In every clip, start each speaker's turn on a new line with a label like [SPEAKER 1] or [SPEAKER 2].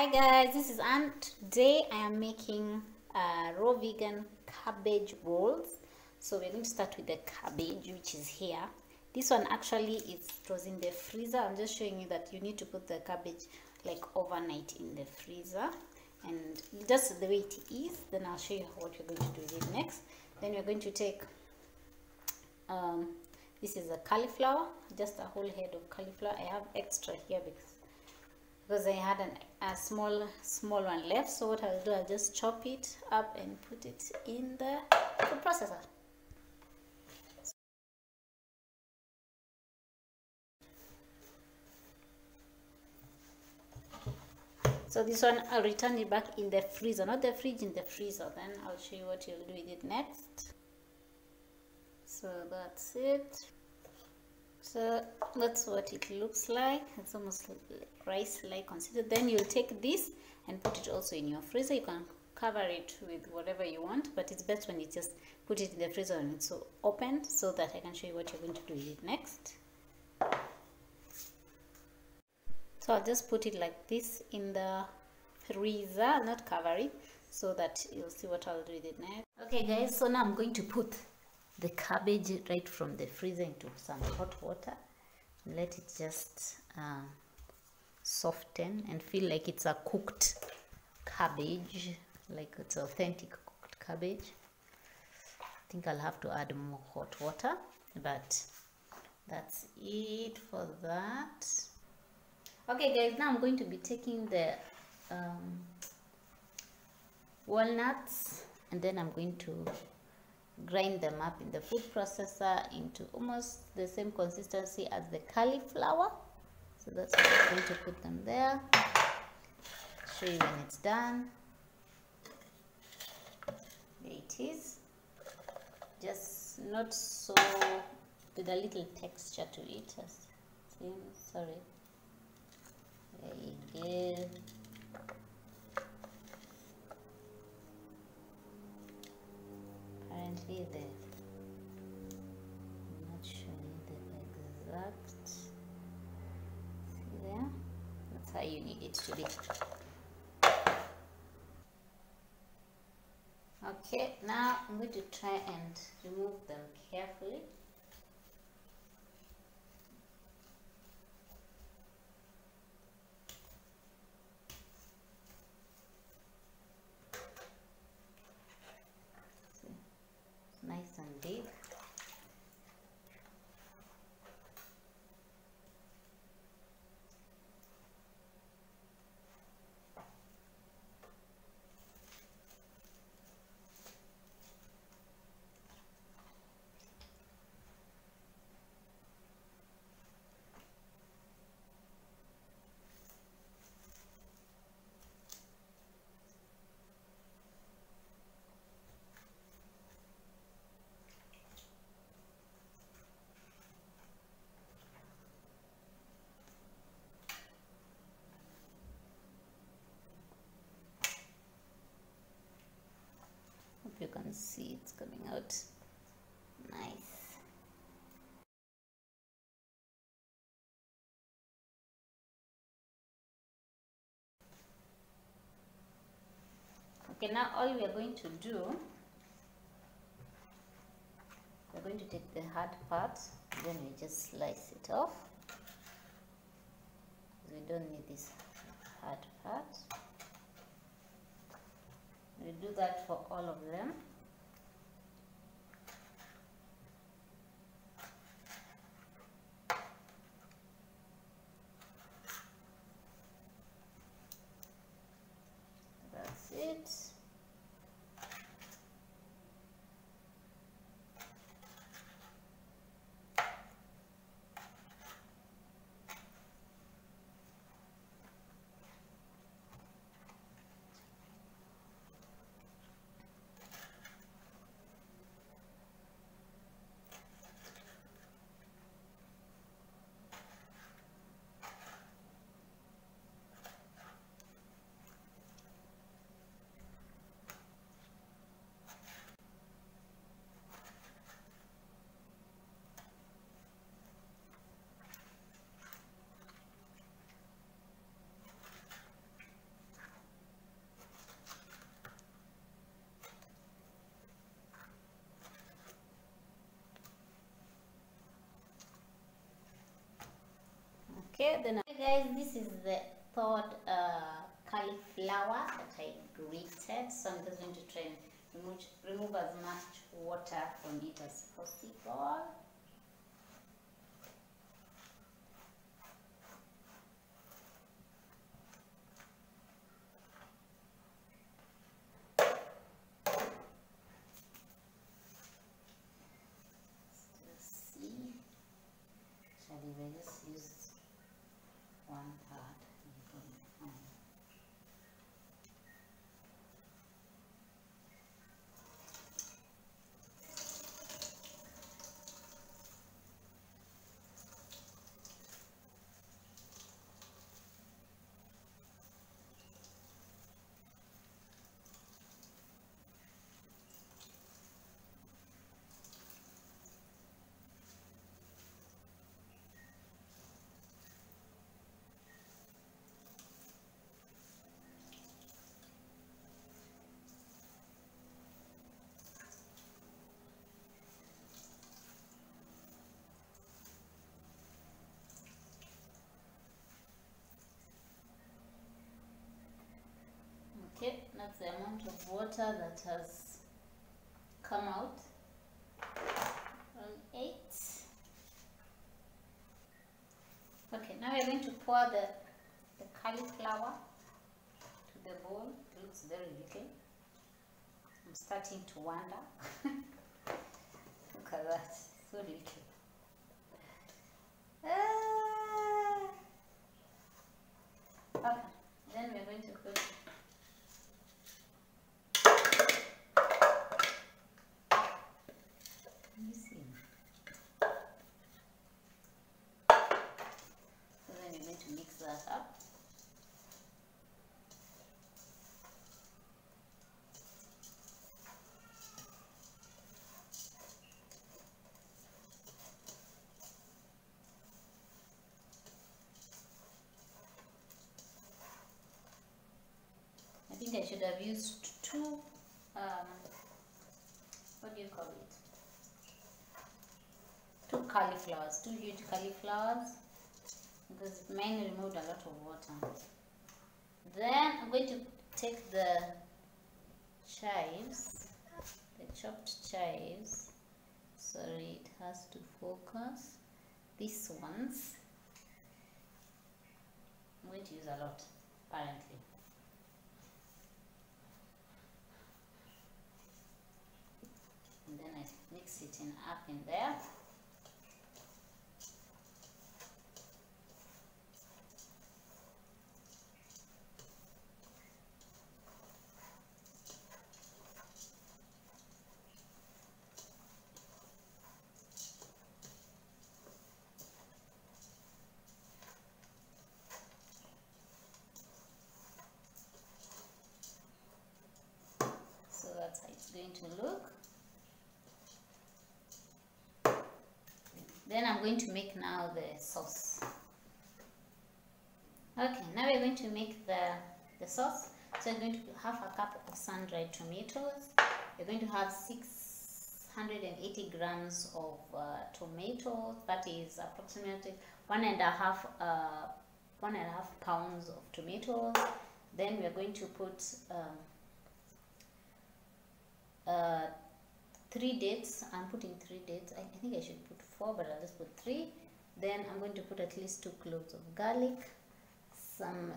[SPEAKER 1] Hi guys, this is Anne. Today I am making raw vegan cabbage rolls. So we're going to start with the cabbage, which is here. This one actually it was in the freezer. I'm just showing you that you need to put the cabbage like overnight in the freezer, and just the way it is. Then I'll show you what you're going to do with it next. Then we're going to take this is a cauliflower, just a whole head of cauliflower. I have extra here because I had a small one left. So what I'll do, I'll just chop it up and put it in the food processor. So this one I'll return it back in the freezer, not the fridge, in the freezer. Then I'll show you what you'll do with it next. So that's it. So that's what it looks like. It's almost like rice-like considered. Then you'll take this and put it also in your freezer. You can cover it with whatever you want, but it's best when you just put it in the freezer and it's so opened, so that I can show you what you're going to do with it next. So I'll just put it like this in the freezer, not cover it, so that you'll see what I'll do with it next. Okay guys, so now I'm going to put the cabbage right from the freezer into some hot water. Let it just soften and feel like it's a cooked cabbage, like it's authentic cooked cabbage. I think I'll have to add more hot water, but that's it for that. Okay guys, now I'm going to be taking the walnuts, and then I'm going to grind them up in the food processor into almost the same consistency as the cauliflower. So that's how I'm going to put them there. Show you when it's done. There it is. Just not so, with a little texture to it. Sorry. There you go. Apparently I'm not showing the exact. See there? That's how you need it to be. Okay, now I'm going to try and remove them carefully. Nice and deep. You can see it's coming out nice. Okay, now all we are going to do, we're going to take the hard part, then we just slice it off. We don't need this hard part. We do that for all of them. That's it. Okay, then guys, this is the third cauliflower that I grated, so I'm just going to try and remove as much water from it as possible. If I just use one part, okay, that's the amount of water that has come out. 8. Okay, now we're going to pour the cauliflower to the bowl. It looks very little. I'm starting to wonder. Look at that, so little. Okay, then we're going to put mix that up. I think I should have used 2 what do you call it? 2 cauliflowers, 2 huge cauliflowers, because mine removed a lot of water. Then I'm going to take the chives, the chopped chives. Sorry, it has to focus. These ones, I'm going to use a lot, apparently. And then I mix it up in there. That's how it's going to look. Then I'm going to make now the sauce. Okay, now we're going to make the sauce. So we're going to have a cup of sun-dried tomatoes. We're going to have 680 grams of tomatoes. That is approximately 1.5 pounds of tomatoes. Then we're going to put 3 dates. I'm putting 3 dates. I think I should put 4, but I'll just put 3. Then I'm going to put at least 2 cloves of garlic, some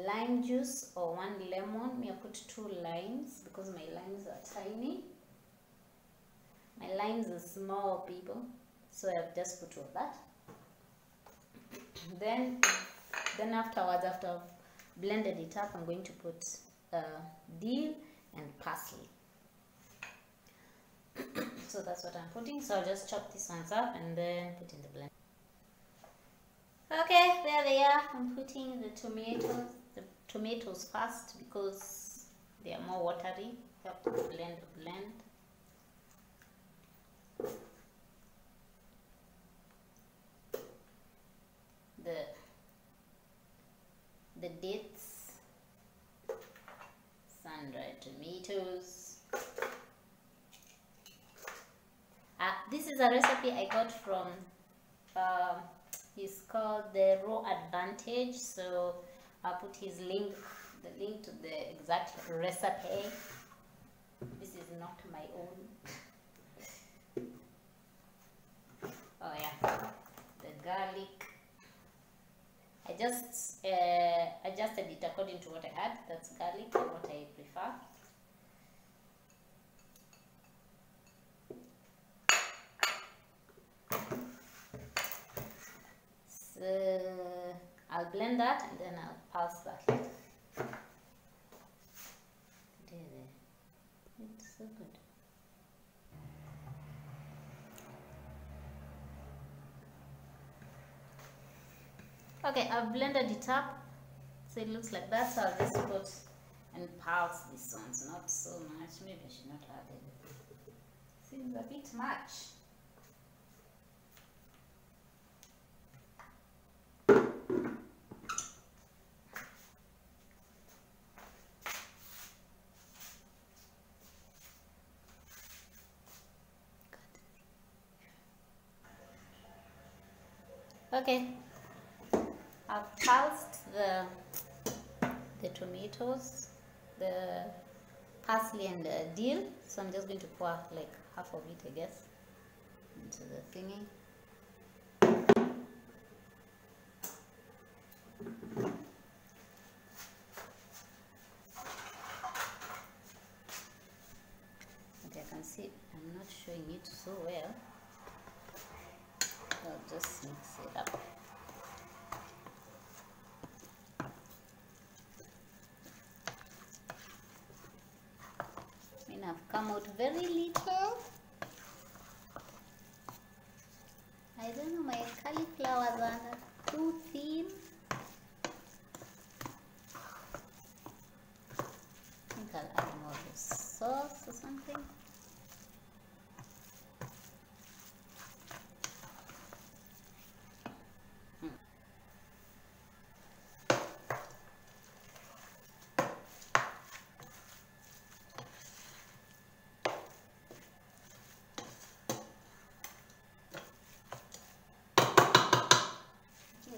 [SPEAKER 1] lime juice or 1 lemon. I put 2 limes because my limes are tiny. My limes are small, people, so I've just put all that. Then afterwards, after I've blended it up, I'm going to put dill and parsley. So that's what I'm putting. So I'll just chop these ones up and then put in the blender. Okay, there they are. I'm putting the tomatoes first because they are more watery. You have to blend. The dates, sun-dried tomatoes. This is a recipe I got from He's called TheRawadvantage, so I'll put his link, the link to the exact recipe. This is not my own. Oh yeah, the garlic. I just adjusted it according to what I had. That's garlic and what I prefer. So I'll blend that and then I'll pulse that. It's so good. Okay, I've blended it up, so it looks like that. So I'll just put and pulse these ones, not so much. Maybe I should not add it. Seems a bit much. Okay, I've pulsed the tomatoes, the parsley and the dill, so I'm just going to pour like half of it, I guess, into the thingy. Okay, I can see I'm not showing it so well. I'll just mix it up. I mean, I've come out very little. I don't know, my cauliflowers are too thin. I think I'll add more of sauce or something.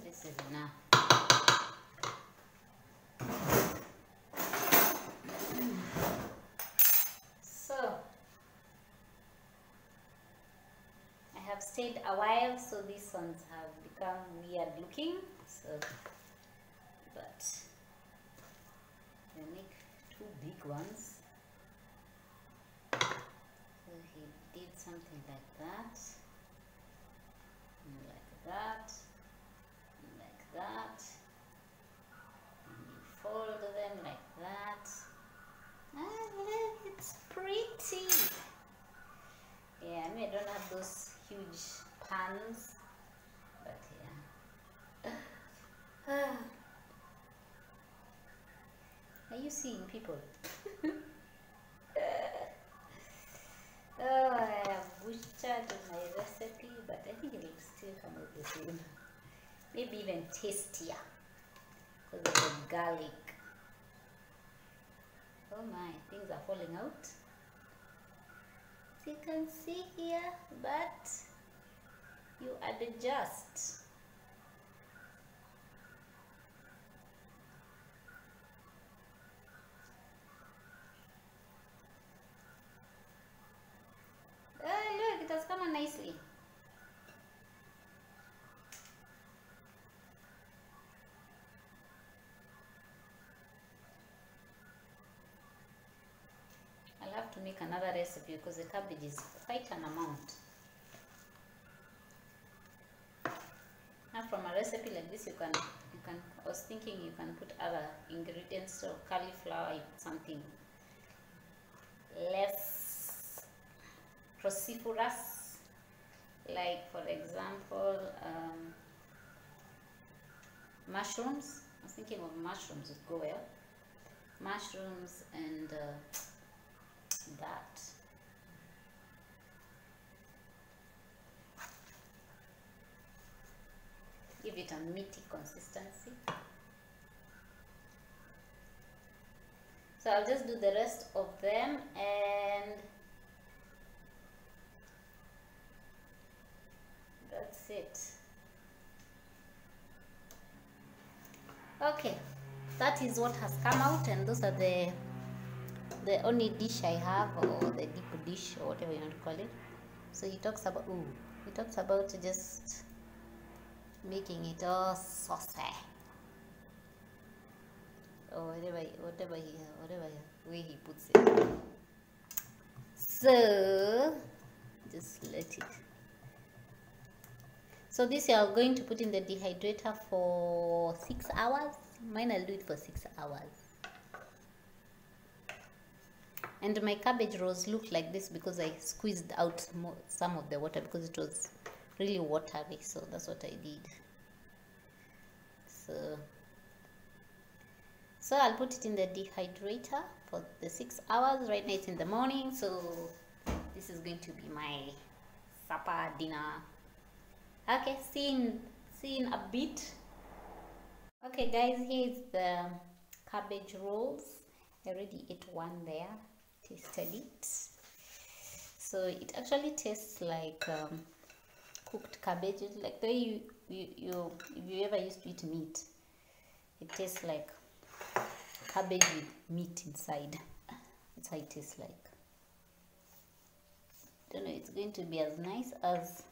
[SPEAKER 1] This is enough. So I have stayed a while, so these ones have become weird looking. So, but I make two big ones. So he did something like that, and like that. That, and you fold them like that, and it's pretty. Yeah, I mean, I don't have those huge pans, but yeah. Are you seeing, people? Oh, I have butchered my recipe, but I think it will still come out the same. Maybe even tastier because of the garlic. Oh my, things are falling out. As you can see here, but you adjust. Oh look, it has come out nicely. I'll have to make another recipe because the cabbage is quite an amount. Now from a recipe like this, you can I was thinking you can put other ingredients, so cauliflower, something less cruciferous, like for example mushrooms. I was thinking of mushrooms would go well. Mushrooms and that. Give it a meaty consistency. So I'll just do the rest of them, and that's it. Okay, that is what has come out, and those are the only dish I have, or the deep dish, or whatever you want to call it. So he talks about just making it all saucy, or whatever way he puts it. So just let it. So this you are going to put in the dehydrator for 6 hours. Mine I'll do it for 6 hours. And my cabbage rolls look like this because I squeezed out some of the water because it was really watery. So that's what I did. So I'll put it in the dehydrator for the 6 hours. Right now it's in the morning, so this is going to be my supper dinner. Okay, see in a bit. Okay guys, here is the cabbage rolls. I already ate one there, tasted it. So it actually tastes like cooked cabbage, like the way if you ever used to eat meat, it tastes like cabbage with meat inside. That's how it tastes like. Don't know, it's going to be as nice as,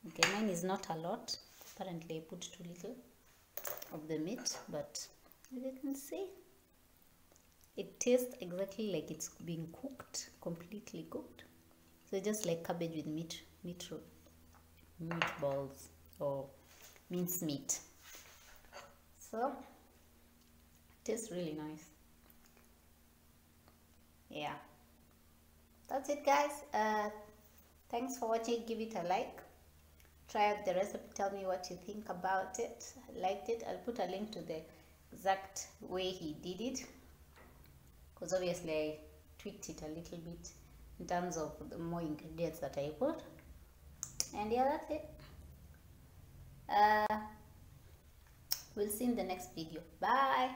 [SPEAKER 1] okay, mine is not a lot. Apparently I put too little of the meat, but as you can see, it tastes exactly like it's being cooked, completely cooked. So just like cabbage with meatballs or minced meat. So it tastes really nice. Yeah, that's it guys. Thanks for watching. Give it a like, try out the recipe, tell me what you think about it. I liked it. I'll put a link to the exact way he did it, because obviously I tweaked it a little bit in terms of the more ingredients that I put. And yeah, that's it. We'll see in the next video. Bye.